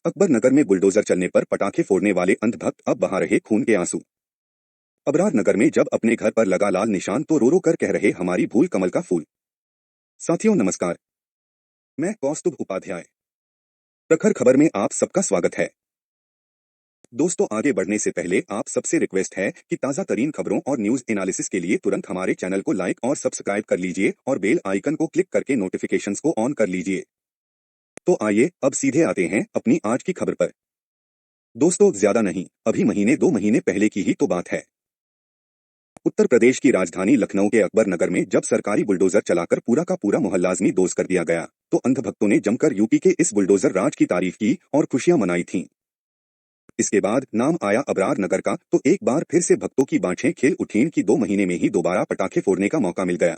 अकबर नगर में बुलडोजर चलने पर पटाखे फोड़ने वाले अंधभक्त अब बहा रहे खून के आंसू। अबरार नगर में जब अपने घर पर लगा लाल निशान तो रो रो कर कह रहे हमारी भूल कमल का फूल। साथियों नमस्कार, मैं कौस्तुभ उपाध्याय। प्रखर खबर में आप सबका स्वागत है। दोस्तों, आगे बढ़ने से पहले आप सबसे रिक्वेस्ट है कि ताजा तरीन खबरों और न्यूज एनालिसिस के लिए तुरंत हमारे चैनल को लाइक और सब्सक्राइब कर लीजिए और बेल आइकन को क्लिक करके नोटिफिकेशंस को ऑन कर लीजिए। तो आइए अब सीधे आते हैं अपनी आज की खबर पर। दोस्तों, ज्यादा नहीं, अभी महीने 2 महीने पहले की ही तो बात है। उत्तर प्रदेश की राजधानी लखनऊ के अकबर नगर में जब सरकारी बुलडोजर चलाकर पूरा का पूरा मोहल्लाजमी दोज कर दिया गया तो अंधभक्तों ने जमकर यूपी के इस बुलडोजर राज की तारीफ की और खुशियां मनाई थीं। इसके बाद नाम आया अबरार नगर का तो एक बार फिर से भक्तों की बाँछें खेल उठीं कि 2 महीने में ही दोबारा पटाखे फोड़ने का मौका मिल गया।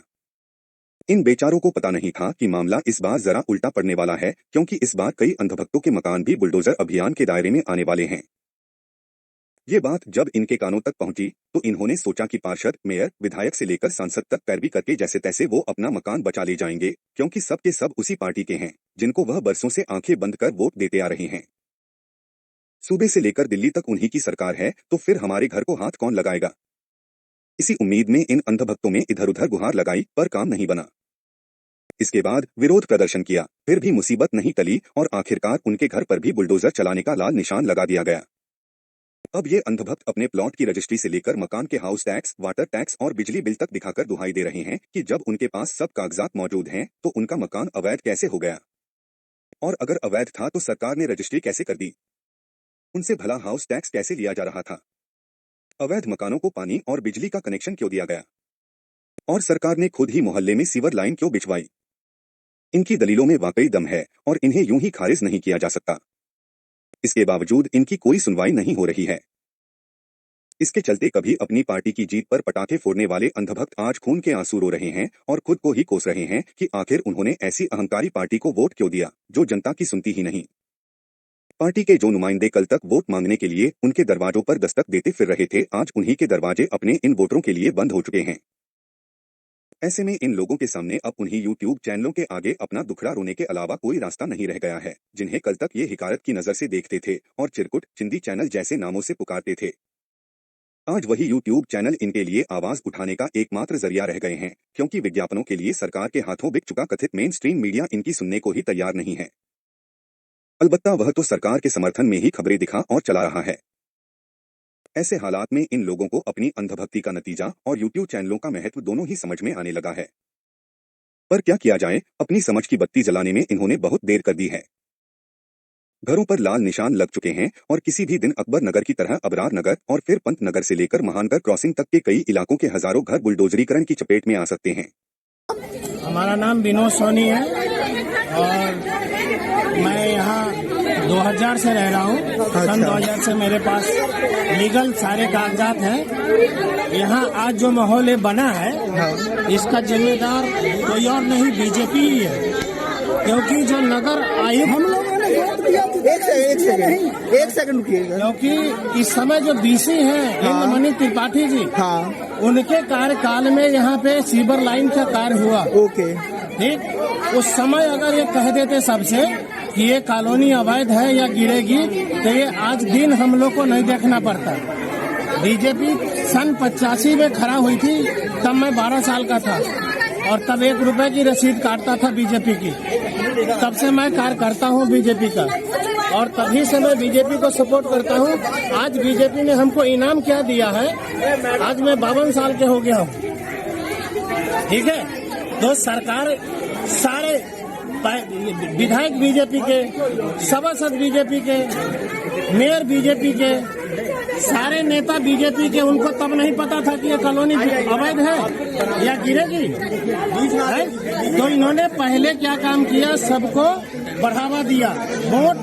इन बेचारों को पता नहीं था कि मामला इस बार जरा उल्टा पड़ने वाला है, क्योंकि इस बार कई अंधभक्तों के मकान भी बुलडोजर अभियान के दायरे में आने वाले हैं। ये बात जब इनके कानों तक पहुंची तो इन्होंने सोचा कि पार्षद, मेयर, विधायक से लेकर सांसद तक पैरवी करके जैसे तैसे वो अपना मकान बचा ले जाएंगे, क्योंकि सब के सब उसी पार्टी के हैं जिनको वह बरसों से आंखें बंद कर वोट देते आ रहे हैं। सूबे से लेकर दिल्ली तक उन्हीं की सरकार है, तो फिर हमारे घर को हाथ कौन लगाएगा। इसी उम्मीद में इन अंधभक्तों में इधर उधर गुहार लगाई, पर काम नहीं बना। इसके बाद विरोध प्रदर्शन किया, फिर भी मुसीबत नहीं टली और आखिरकार उनके घर पर भी बुलडोजर चलाने का लाल निशान लगा दिया गया। अब ये अंधभक्त अपने प्लॉट की रजिस्ट्री से लेकर मकान के हाउस टैक्स, वाटर टैक्स और बिजली बिल तक दिखाकर दुहाई दे रहे हैं कि जब उनके पास सब कागजात मौजूद हैं तो उनका मकान अवैध कैसे हो गया, और अगर अवैध था तो सरकार ने रजिस्ट्री कैसे कर दी, उनसे भला हाउस टैक्स कैसे लिया जा रहा था, अवैध मकानों को पानी और बिजली का कनेक्शन क्यों दिया गया, और सरकार ने खुद ही मोहल्ले में सीवर लाइन क्यों बिछवाई। इनकी दलीलों में वाकई दम है और इन्हें यूं ही खारिज नहीं किया जा सकता। इसके बावजूद इनकी कोई सुनवाई नहीं हो रही है। इसके चलते कभी अपनी पार्टी की जीत पर पटाखे फोड़ने वाले अंधभक्त आज खून के आंसू रो रहे हैं और खुद को ही कोस रहे हैं कि आखिर उन्होंने ऐसी अहंकारी पार्टी को वोट क्यों दिया जो जनता की सुनती ही नहीं। पार्टी के जो नुमाइंदे कल तक वोट मांगने के लिए उनके दरवाजों पर दस्तक देते फिर रहे थे, आज उन्हीं के दरवाजे अपने इन वोटरों के लिए बंद हो चुके हैं। ऐसे में इन लोगों के सामने अब उन्हीं यूट्यूब चैनलों के आगे अपना दुखड़ा रोने के अलावा कोई रास्ता नहीं रह गया है, जिन्हें कल तक ये हिकारत की नजर से देखते थे और चिरकुट, चिंदी चैनल जैसे नामों से पुकारते थे। आज वही यूट्यूब चैनल इनके लिए आवाज उठाने का एकमात्र जरिया रह गए हैं, क्योंकि विज्ञापनों के लिए सरकार के हाथों बिक चुका कथित मेन स्ट्रीम मीडिया इनकी सुनने को ही तैयार नहीं है। अलबत्ता वह तो सरकार के समर्थन में ही खबरें दिखा और चला रहा है। ऐसे हालात में इन लोगों को अपनी अंधभक्ति का नतीजा और यूट्यूब चैनलों का महत्व दोनों ही समझ में आने लगा है। पर क्या किया जाए, अपनी समझ की बत्ती जलाने में इन्होंने बहुत देर कर दी है। घरों पर लाल निशान लग चुके हैं और किसी भी दिन अकबर नगर की तरह अबरार नगर और फिर पंत नगर से लेकर महानगर क्रॉसिंग तक के कई इलाकों के हजारों घर बुलडोजरीकरण की चपेट में आ सकते हैं। हमारा नाम विनोद सोनी है और मैं यहाँ 2000 से रह रहा हूँ। सन 2000 से मेरे पास लीगल सारे कागजात हैं। यहाँ आज जो माहौल बना है इसका जिम्मेदार कोई और नहीं, बीजेपी ही है, क्योंकि जो नगर आयुक्त हम लोगों ने एक सेकंड क्योंकि इस समय जो बीसी हैं इंद्रमणि त्रिपाठी जी, उनके कार्यकाल में यहाँ पे सीवर लाइन का कार्य हुआ। ठीक, उस समय अगर ये कह देते सबसे कि ये कॉलोनी अवैध है या गिरेगी तो ये आज दिन हम लोग को नहीं देखना पड़ता। बीजेपी सन 85 में खड़ा हुई थी, तब मैं 12 साल का था और तब 1 रुपए की रसीद काटता था बीजेपी की। तब से मैं कार्य करता हूँ बीजेपी का और तभी से मैं बीजेपी को सपोर्ट करता हूँ। आज बीजेपी ने हमको इनाम क्या दिया है, आज मैं 52 साल के हो गया हूँ। ठीक है, तो सरकार सारे विधायक बीजेपी के, सभासद बीजेपी के, मेयर बीजेपी के, सारे नेता बीजेपी के, उनको तब नहीं पता था कि ये कॉलोनी अवैध है या गिरेगी है? तो इन्होंने पहले क्या काम किया, सबको बढ़ावा दिया वोट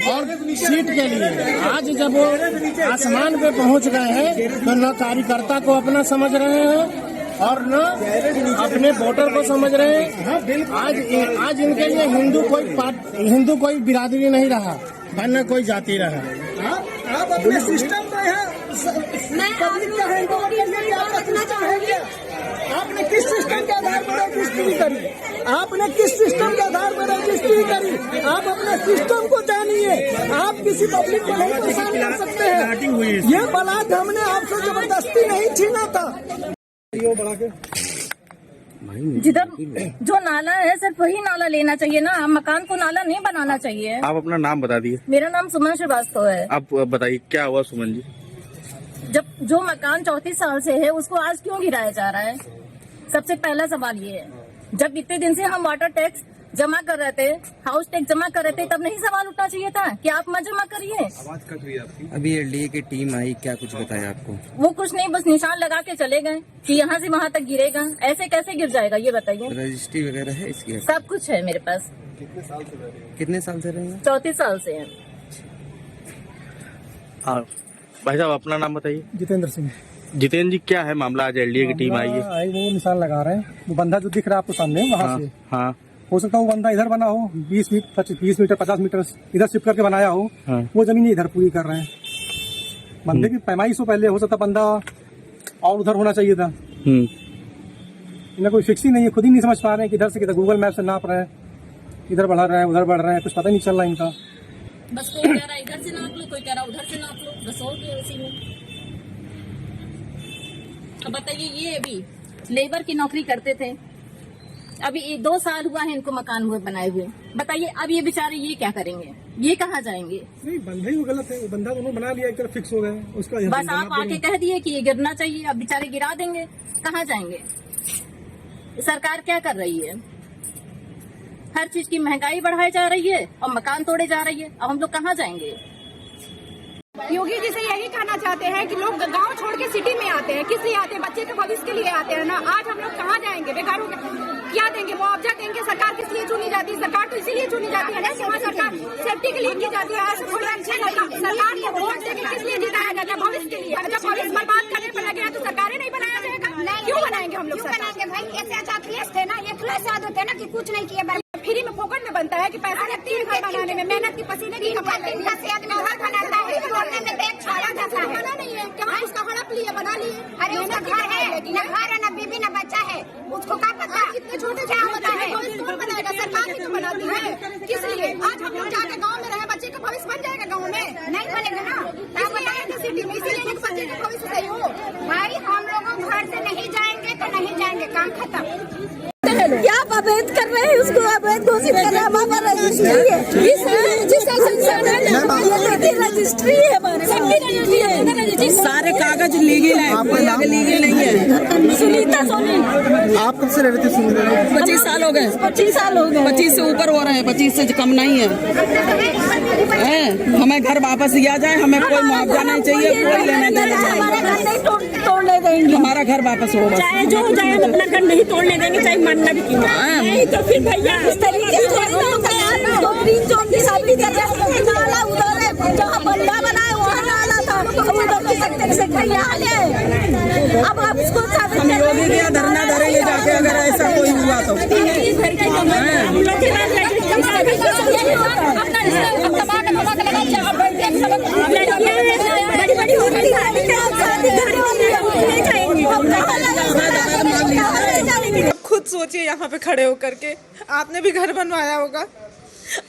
और सीट के लिए। आज जब वो आसमान पे पहुंच गए हैं तो न कार्यकर्ता को अपना समझ रहे हैं और न अपने वोटर को समझ रहे हैं। आज इनके लिए हिंदू कोई बिरादरी नहीं रहा, न कोई जाति रहा। आप अपने सिस्टम में हैं, पब्लिक का रखना चाहेंगे। आपने किस सिस्टम के आधार आधार पर रजिस्ट्री करी? आपने किस सिस्टम के आधार पर रजिस्ट्री करी? आप अपने सिस्टम को जानिए। आप किसी पब्लिक को नहीं परेशान कर सकते हैं। ये प्लाट हमने आपसे जबरदस्ती नहीं छीना था। जिधर जो नाला है सिर्फ वही नाला लेना चाहिए ना, मकान को नाला नहीं बनाना चाहिए। आप अपना नाम बता दिए। मेरा नाम सुमन श्रीवास्तव है। आप बताइए क्या हुआ सुमन जी? जब जो मकान 34 साल से है उसको आज क्यों गिराया जा रहा है? सबसे पहला सवाल ये है। जब इतने दिन से हम वाटर टैक्स जमा कर रहे थे, हाउस टैक्स जमा कर रहे थे, तब नहीं सवाल उठना चाहिए था कि आप मत जमा करिए? आवाज कट रही है आपकी। अभी एलडीए की टीम आई, क्या कुछ बताया आपको? वो कुछ नहीं, बस निशान लगा के चले गए कि यहाँ से वहाँ तक गिरेगा। ऐसे कैसे गिर जाएगा ये बताइए? रजिस्ट्री वगैरह है इसकी? सब कुछ है मेरे पास। कितने साल से रहे हैं? 34 साल से है। हाँ भाई साहब अपना नाम बताइए। जितेंद्र सिंह। जितेंद्र जी क्या है मामला? आज एलडीए की टीम आई है। वो निशान लगा रहे हैं, वो बंदा जो दिख रहा है आपको सामने वहाँ से। हाँ हो सकता है वो बंदा इधर बना हो, 20 मीटर 50 मीटर इधर शिफ्ट करके बनाया हो। हाँ। वो जमीन इधर पूरी कर रहे हैं। बंदे की पैमाइश से पहले हो सकता बंदा और उधर होना चाहिए था। इन्हें कोई फिक्स ही नहीं है, खुद ही नहीं समझ पा रहे हैं कि इधर से किधर गूगल मैप से नाप रहे हैं, इधर बढ़ा रहे हैं उधर बढ़ रहे हैं, कुछ पता नहीं चल रहा है इनका। बस कोई कह रहा है इधर से नाप लो, कोई कह रहा है उधर से नाप लो, बस हो गया उसी में। अब बताइए, ये अभी लेबर की नौकरी करते थे, अभी 2 साल हुआ है इनको मकान हुए बनाए हुए। बताइए अब ये बेचारे ये क्या करेंगे? ये कहाँ जाएंगे? नहीं, बंदा ही वो गलत है। बंदा उन्होंने बना लिया, एक तरफ फिक्स हो गए उसका। बस आप आके कह दिए कि ये गिरना चाहिए, अब बेचारे गिरा देंगे, कहाँ जाएंगे? सरकार क्या कर रही है? हर चीज की महंगाई बढ़ाई जा रही है और मकान तोड़े जा रही है। अब हम लोग कहाँ जाएंगे? योगी जी से यही कहना चाहते हैं कि लोग गांव छोड़ के सिटी में आते हैं, किस लिए आते हैं? बच्चे के भविष्य के लिए आते हैं ना। आज हम लोग कहाँ जाएंगे? बेकारों क्या देंगे? मुआवजा देंगे? सरकार किस लिए चुनी जाती है? सरकार तो इसीलिए चुनी जाती है ना कि वहाँ सरकार सेफ्टी के लिए की जाती है। सरकार को वोट देके किस लिए जिताया जाता है? भविष्य के लिए। जब भविष्य बर्बाद करने पर लगे तो सरकारें नहीं बनाया जाएगा? क्यों बनाएंगे हम लोग? बनाएंगे भाई, ऐसे अच्छा फ्लैश थे ना, ये फ्लैश याद होते हैं ना कि कुछ नहीं किया, फ्री में फोकट में बनता है कि पैसा लगती है घर बनाने में, मेहनत की पसीने की कमाई से आदमी घर बनाता है, तोड़ने में बैग छाया जाता है। बना नहीं है क्या? उसका हड़प लिए बना लिए। अरे उसका घर है न, घर है न, बीबी न बच्चा है, उसको क्या पता कितने छोटे क्या होता है? कौन बनाएगा? सरकार ही तो बनाती है। किस लिए? आज हम लोग जाके गाँव में रहे, बच्चे का भविष्य बन जाएगा गाँव में? नहीं बनेगा ना। सिटी में इसीलिए बच्चे का भविष्य सही हो। भाई हम लोग घर से नहीं जाएंगे तो नहीं जाएंगे, काम खत्म। क्या आप अवैध कर रहे हैं? उसको अवैध घोषित कर रहे हैं। हमारा रजिस्ट्री है, रजिस्ट्री है हमारे, सारे कागज लीगल है, लीगल नहीं है। सुनीता सोनी। आप कब से रहते थे? 25 साल हो गए। 25 साल हो गए। 25 से ऊपर हो रहे हैं, 25 से कम नहीं है। हमें घर वापस दिया जाए, हमें कोई मुआवजा नहीं चाहिए, कोई लेना देना हमारा घर नहीं तोड़ने देंगे। हमारा घर वापस हो, चाहे जो हो जाए, हम अपना घर नहीं तोड़ने देंगे, चाहे मानना भी क्यों नहीं। तो फिर भैया इस तरीके से शादी कर रहे हैं। नाला उधर है, जहाँ बंदा बना है वहाँ नाला था, उधर की सकते से अब आप इसको हम योगी के धरना धरेंगे जाके, अगर ऐसा कोई हुआ तो। खुद सोचिए यहाँ पे खड़े होकर के, आपने भी घर बनवाया होगा।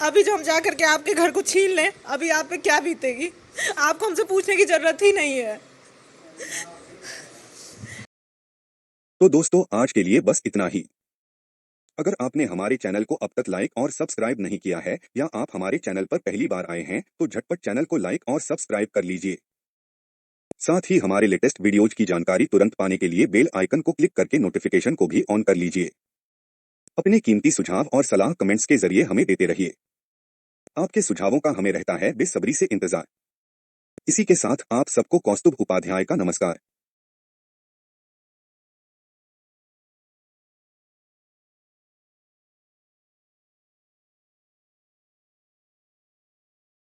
अभी जो हम जा करके आपके घर को छीन लें, अभी आप पे क्या बीतेगी? आपको हमसे पूछने की जरूरत ही नहीं है। तो दोस्तों आज के लिए बस इतना ही। अगर आपने हमारे चैनल को अब तक लाइक और सब्सक्राइब नहीं किया है या आप हमारे चैनल पर पहली बार आए हैं तो झटपट चैनल को लाइक और सब्सक्राइब कर लीजिए। साथ ही हमारे लेटेस्ट वीडियोज की जानकारी तुरंत पाने के लिए बेल आइकन को क्लिक करके नोटिफिकेशन को भी ऑन कर लीजिए। अपने कीमती सुझाव और सलाह कमेंट्स के जरिए हमें देते रहिए। आपके सुझावों का हमें रहता है बेसब्री से इंतजार। इसी के साथ आप सबको कौस्तुभ उपाध्याय का नमस्कार।